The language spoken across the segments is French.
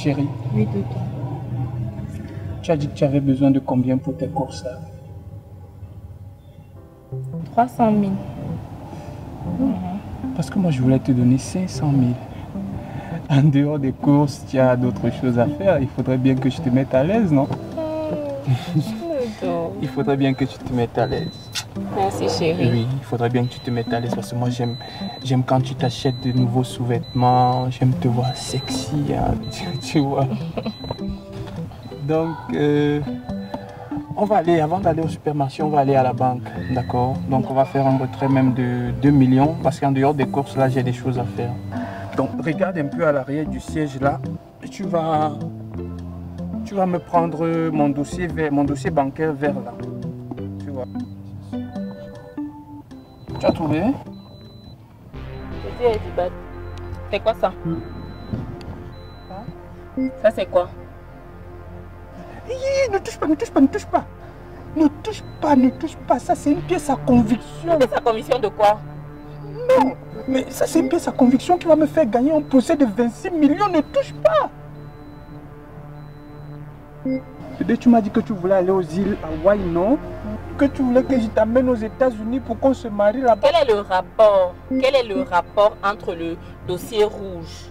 Chérie. Oui, tonton. Tu as dit que tu avais besoin de combien pour tes courses là? 300 000. Parce que moi je voulais te donner 500 000. En dehors des courses, tu as d'autres choses à faire. Il faudrait bien que je te mette à l'aise, non? Il faudrait bien que tu te mettes à l'aise. Merci chérie. Oui, il faudrait bien que tu te mettes à l'aise parce que moi j'aime quand tu t'achètes de nouveaux sous-vêtements. J'aime te voir sexy, hein, tu vois. Donc, on va aller, avant d'aller au supermarché, on va aller à la banque, d'accord? Donc on va faire un retrait même de 2 millions parce qu'en dehors des courses, là, j'ai des choses à faire. Donc regarde un peu à l'arrière du siège là. Tu vas me prendre mon dossier bancaire vert là. Tu vois. Tu as trouvé? C'est quoi ça? Ça c'est quoi? Ne touche pas, ne touche pas, ne touche pas. Ne touche pas, ne touche pas. Ça c'est une pièce à conviction. Une pièce à conviction de quoi? Non, mais ça c'est une pièce à conviction qui va me faire gagner un procès de 26 millions. Ne touche pas. Bébé, tu m'as dit que tu voulais aller aux îles Hawaï, non? Que tu voulais que je t'amène aux États-Unis pour qu'on se marie là-bas. Quel est le rapport? Quel est le rapport entre le dossier rouge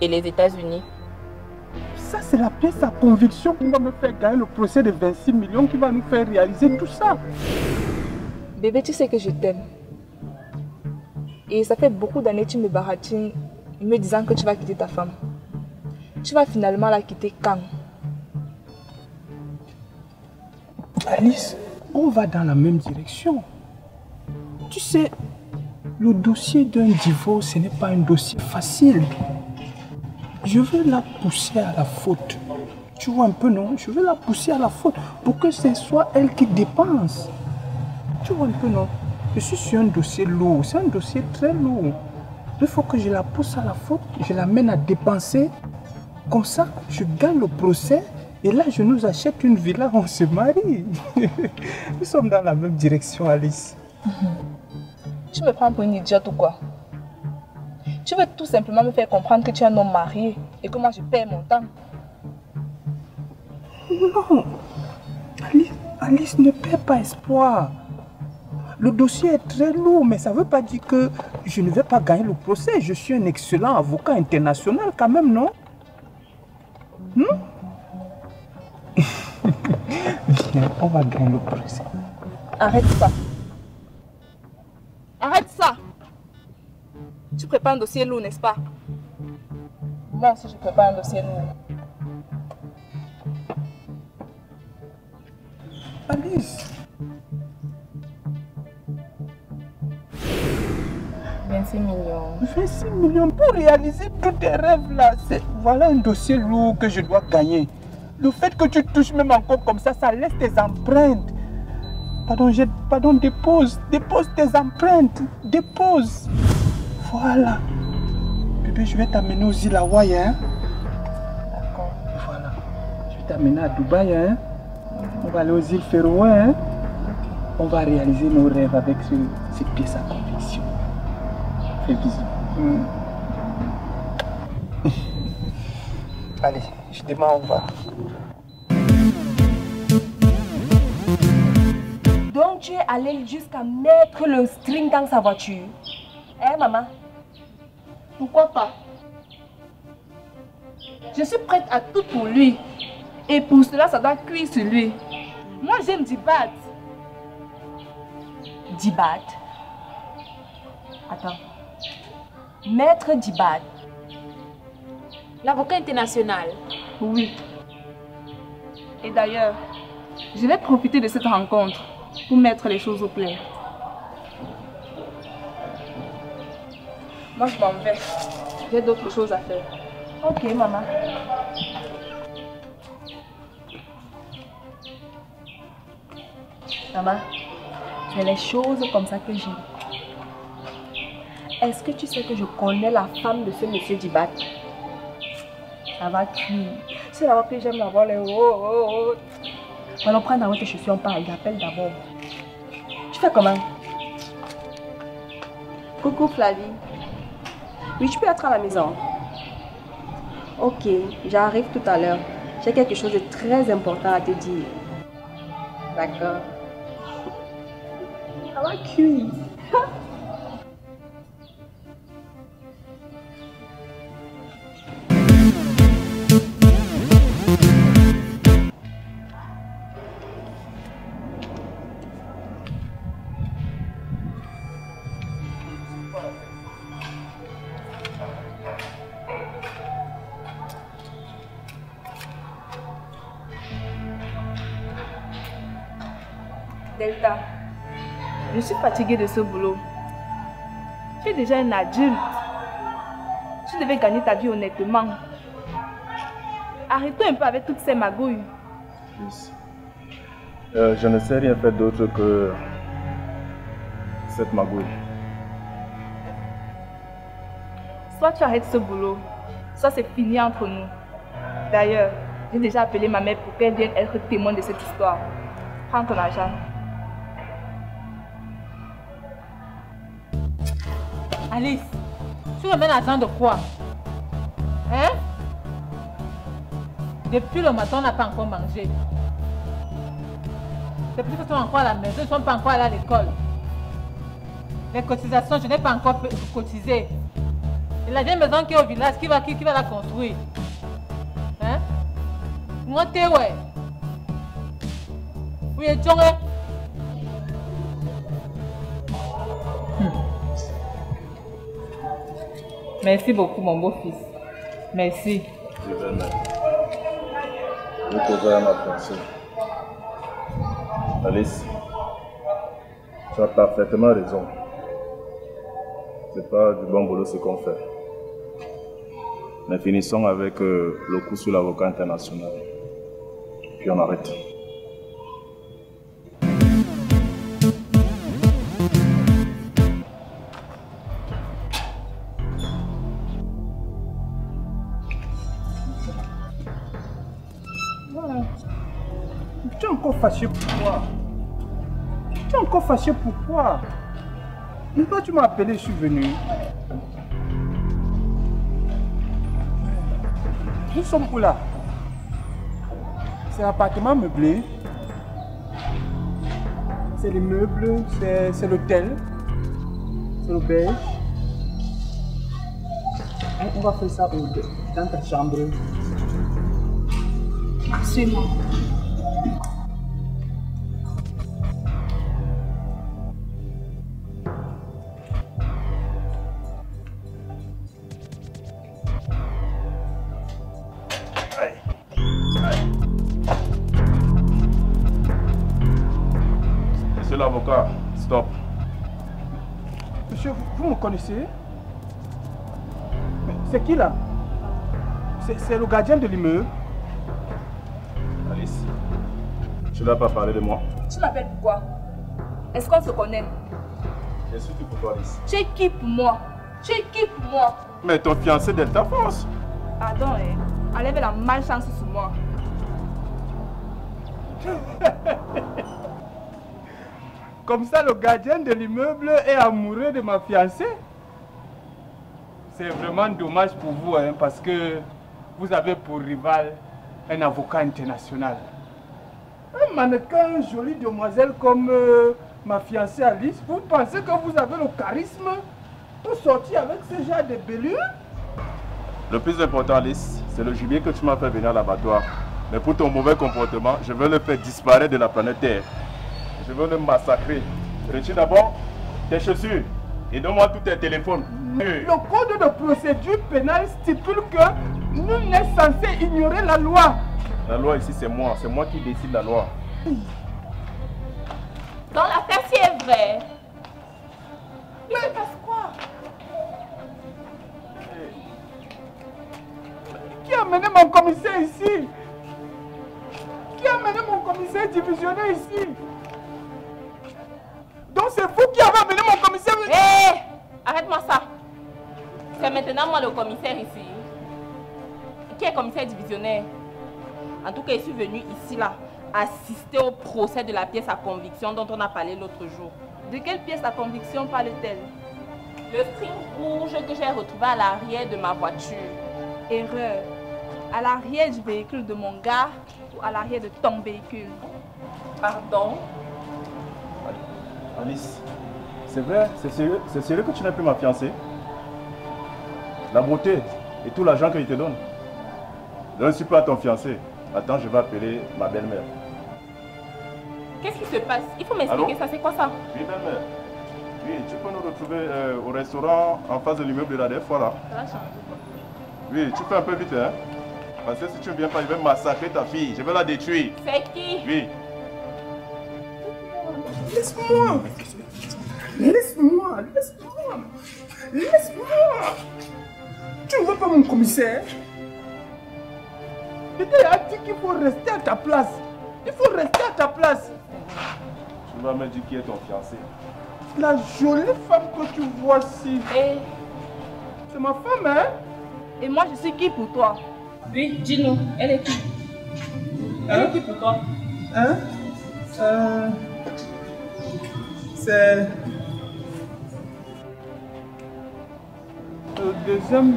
et les États-Unis? Ça, c'est la pièce à conviction qui va me faire gagner le procès de 26 millions, qui va nous faire réaliser tout ça. Bébé, tu sais que je t'aime. Et ça fait beaucoup d'années que tu me baratines me disant que tu vas quitter ta femme. Tu vas finalement la quitter quand? Alice, on va dans la même direction. Tu sais, le dossier d'un divorce, ce n'est pas un dossier facile. Je veux la pousser à la faute. Tu vois un peu, non? Je veux la pousser à la faute pour que ce soit elle qui dépense. Tu vois un peu, non? Je suis sur un dossier lourd. C'est un dossier très lourd. Il faut que je la pousse à la faute. Je l'amène à dépenser. Comme ça, je gagne le procès. Et là, je nous achète une villa, on se marie. Nous sommes dans la même direction, Alice. Tu me prends pour une idiote ou quoi? Tu veux tout simplement me faire comprendre que tu es un homme marié et que moi je perds mon temps. Non, Alice, ne perds pas espoir. Le dossier est très lourd, mais ça ne veut pas dire que je ne vais pas gagner le procès. Je suis un excellent avocat international quand même, non? Viens, on va gagner le procès. Arrête ça. Arrête ça. Tu prépares un dossier lourd, n'est-ce pas? Moi aussi, je prépare un dossier lourd. Alice. 26 millions. 26 millions pour réaliser tous tes rêves là. Voilà un dossier lourd que je dois gagner. Le fait que tu touches même encore comme ça laisse tes empreintes. Pardon, dépose tes empreintes. Dépose. Voilà. Bébé, je vais t'amener aux îles Hawaï, hein. D'accord. Voilà. Je vais t'amener à Dubaï, hein. On va aller aux îles Féroé, hein. On va réaliser nos rêves avec cette pièce à conviction. Fais bisous. Allez, je démarre, on va. Donc tu es allé jusqu'à mettre le string dans sa voiture. Hein, maman? Pourquoi pas? Je suis prête à tout pour lui. Et pour cela, ça doit cuire sur lui. Moi, j'aime Dibat. Dibat? Attends. Maître Dibat. L'avocat international. Oui. Et d'ailleurs, je vais profiter de cette rencontre pour mettre les choses au clair. Moi, je m'en vais. J'ai d'autres choses à faire. Ok, maman. Maman, c'est les choses comme ça que j'aime. Est-ce que tu sais que je connais la femme de ce monsieur Dibat? Ça va cuire. C'est là que j'aime avoir les oh. Alors prends d'abord tes chaussures, on parle, il appelle d'abord. Tu fais comment? Coucou Flavie. Oui, tu peux être à la maison. Ok, j'arrive tout à l'heure. J'ai quelque chose de très important à te dire. D'accord. Ça va cuire. Delta, je suis fatiguée de ce boulot. Tu es déjà un adulte. Tu devais gagner ta vie honnêtement. Arrête-toi un peu avec toutes ces magouilles. Alice, je ne sais rien faire d'autre que cette magouille. Soit tu arrêtes ce boulot, soit c'est fini entre nous. D'ailleurs, j'ai déjà appelé ma mère pour qu'elle vienne être témoin de cette histoire. Prends ton argent. Alice, tu remets l'argent de quoi? Hein? Depuis le matin, on n'a pas encore mangé. Les petits sont encore à la maison, ils ne sont pas encore allés à l'école. Les cotisations, je n'ai pas encore cotisé. Et la vieille maison qui est au village, qui va la construire? Hein? Moi, t'es ouais. Oui, et Djongé. Merci beaucoup, mon beau-fils. Merci. Je vais mettre. Je poserai à ma pensée. Alice, tu as parfaitement raison. C'est pas du bon boulot ce qu'on fait. Mais finissons avec le coup sur l'avocat international. Puis on arrête. Tu es encore fâché pourquoi? Tu es encore fâché pourquoi? Mais toi tu m'as appelé, je suis venu. Nous sommes où là? C'est un appartement meublé. C'est les meubles, c'est l'hôtel. C'est l'auberge. On va faire ça dans ta chambre. Suis-moi. Monsieur l'avocat, stop. Monsieur, vous me connaissez? C'est qui là? C'est le gardien de l'immeuble. Alice, tu n'as pas parlé de moi? Tu m'appelles pourquoi? Est-ce qu'on se connaît? Je suis tout pour toi, Alice. Tu es qui pour moi? Tu es qui pour moi? Mais ton fiancé Delta Force. Pardon, hein. Enlève la malchance sur moi. Comme ça, le gardien de l'immeuble est amoureux de ma fiancée? C'est vraiment dommage pour vous, hein, parce que vous avez pour rival un avocat international. Un mannequin, une jolie demoiselle comme ma fiancée Alice, vous pensez que vous avez le charisme pour sortir avec ce genre de bellure? Le plus important, Alice, c'est le gibier que tu m'as fait venir à l'abattoir. Mais pour ton mauvais comportement, je veux le faire disparaître de la planète Terre. Je veux le massacrer. Retire d'abord tes chaussures et donne-moi tous tes téléphones. Le code de procédure pénale stipule que nul n'est censé ignorer la loi. La loi ici, c'est moi qui décide la loi. Dans l'affaire, si est vrai. Il se passe quoi? Qui a amené mon commissaire ici? Qui a amené mon commissaire divisionnaire ici? Donc c'est vous qui avez amené mon commissaire ici? Hé! Arrête-moi ça. C'est maintenant moi le commissaire ici. Qui est commissaire divisionnaire? En tout cas, je suis venu ici là assister au procès de la pièce à conviction dont on a parlé l'autre jour. De quelle pièce à conviction parle-t-elle? Le string rouge que j'ai retrouvé à l'arrière de ma voiture. Erreur. À l'arrière du véhicule de mon gars ou à l'arrière de ton véhicule? Pardon? Alice, c'est vrai, c'est sérieux que tu n'es plus ma fiancée? La beauté et tout l'argent qu'il te donne. Je ne suis pas ton fiancé. Attends, je vais appeler ma belle-mère. Qu'est-ce qui se passe? Il faut m'expliquer ça, c'est quoi ça? Oui, belle-mère. Oui, tu peux nous retrouver au restaurant en face de l'immeuble de la dernière fois là. Ça va changer. Oui, tu fais un peu vite, hein? Parce que si tu ne viens pas, je vais massacrer ta fille. Je vais la détruire. C'est qui? Oui. Laisse-moi. Laisse-moi. Laisse-moi. Laisse-moi. Tu ne veux pas mon commissaire? Je t'ai dit qu'il faut rester à ta place. Il faut rester à ta place. Tu vas me dire qui est ton fiancé. La jolie femme que tu vois ici. Eh. C'est ma femme, hein? Et moi, je suis qui pour toi? Oui, dis-nous, elle est qui? Elle est qui pour toi? Hein? C'est... le deuxième...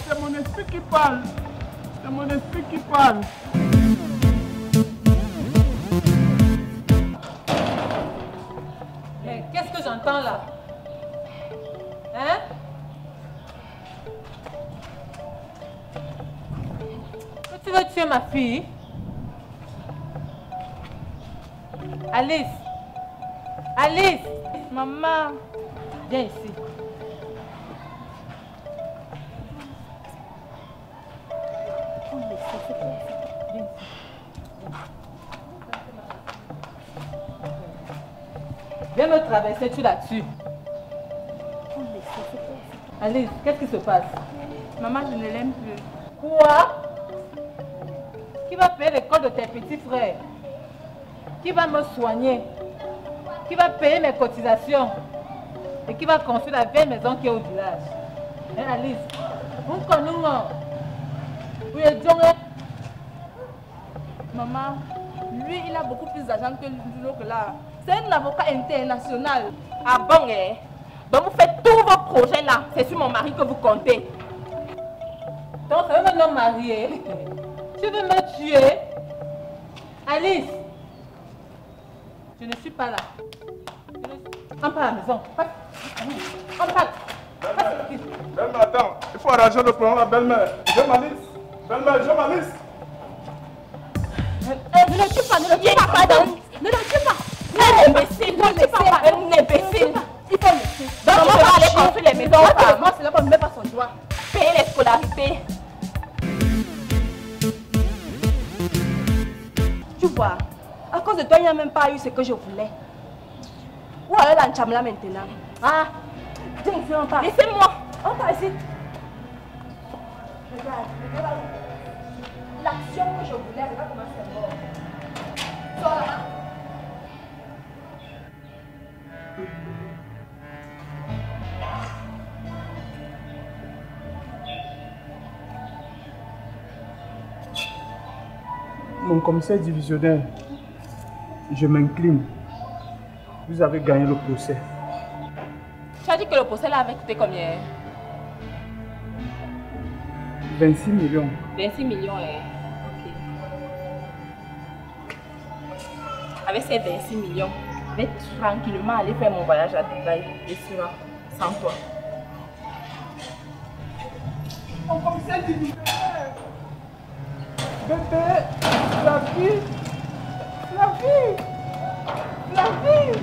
C'est mon esprit qui parle. C'est mon esprit qui parle. Mais qu'est-ce que j'entends là? Hein? Que tu veux tuer ma fille? Alice! Alice! Maman! Viens ici. Viens me traverser, tu la tues. Alice, qu'est-ce qui se passe? Maman, je ne l'aime plus. Quoi? Qui va payer l'école de tes petits frères? Qui va me soigner? Qui va payer mes cotisations? Et qui va construire la vieille maison qui est au village? Hein, Alice? Vous connaissez? Oui, Maman, lui, il a beaucoup plus d'argent que nous que là. C'est un avocat international. Ah bon, eh? Donc vous faites tous vos projets là. C'est sur mon mari que vous comptez. Donc, ça veut me marier. Tu veux me tuer? Alice, je ne suis pas là. Entre à la maison. Entre. Belle-mère, attends. Il faut arranger le problème à la belle-mère. Je m'alice. Belle-mère, je m'alice. Ne le tue pas, ne le tue pas, pardon. Ne le tue pas. Un imbécile, ne le tue pas, un imbécile. Il faut le tuer. Donc on va aller construire les maisons aux femmes. C'est là qu'on ne met pas son doigt. Payer les scolarités. Tu vois, à cause de toi, il n'y a même pas eu ce que je voulais. Où est la Nchamla maintenant? Ah, viens ici, on part. Laissez-moi. On part ici. Regarde. L'action que je voulais, regarde comment c'est mort. Sors là. Mon commissaire divisionnaire, je m'incline. Vous avez gagné le procès. Tu as dit que le procès là avait coûté combien? 26 millions. 26 millions, eh. Ok. Avec ces 26 millions, je vais tranquillement aller faire mon voyage à Dubaï et sur sans toi. Mon commissaire divisionnaire. Bébé, la vie. La vie. La vie.